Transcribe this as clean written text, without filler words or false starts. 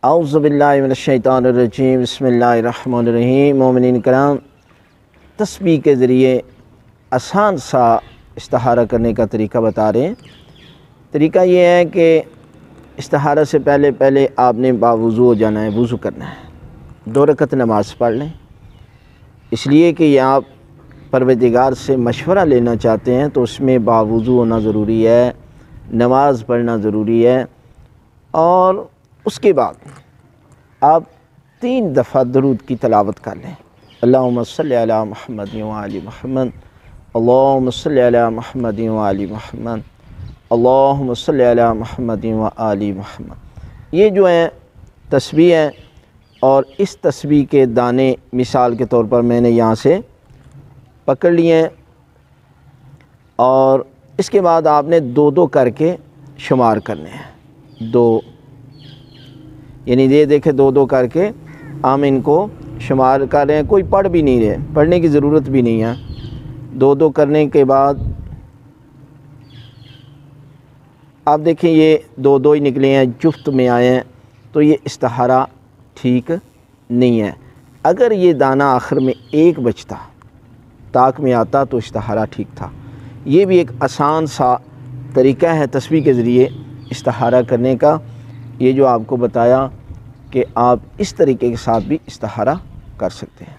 اعوذ باللہ من الشیطان الرجیم بسم اللہ الرحمن الرحیم۔ مومنین کرام، تسبیح کے ذریعے آسان سا استخارہ کرنے کا طریقہ بتا رہے ہیں۔ طریقہ یہ ہے کہ استخارہ سے پہلے آپ نے باوضو ہو جانا ہے، وضو کرنا ہے، 2 رکعت نماز پڑھ لیں۔ اس لیے کہ یہ آپ پروردگار سے مشورہ لینا چاہتے ہیں تو اس میں باوضو ہونا ضروری ہے، نماز پڑھنا ضروری ہے، اور اس کے بعد آپ 3 دفعہ درود کی تلاوت کر لیں۔ اللہم صلی علی محمد و آل محمد، اللہم صلی علی محمد و آل محمد، اللہم صلی علی محمد و آل محمد۔ یہ جو ہیں تسبیح ہیں، اور اس تسبیح کے دانے مثال کے طور پر میں نے یہاں سے پکڑ لیے ہیں، اور اس کے بعد آپ نے 2 کر کے شمار کرنے ہیں۔ 2 یعنی یہ دیکھیں 2 کر کے ہم ان کو شمار کر رہے ہیں، کوئی پڑھ بھی نہیں رہے، پڑھنے کی ضرورت بھی نہیں ہے۔ 2 کرنے کے بعد آپ دیکھیں یہ 2 ہی نکلے ہیں، جفت میں آئے ہیں، تو یہ استخارہ ٹھیک نہیں ہے۔ اگر یہ دانہ آخر میں 1 بچتا، طاق میں آتا، تو استخارہ ٹھیک تھا۔ یہ بھی ایک آسان سا طریقہ ہے تسبیح کے ذریعے استخارہ کرنے کا، یہ جو آپ کو بتایا کہ آپ اس طریقے کے ساتھ بھی استخارہ کر سکتے ہیں۔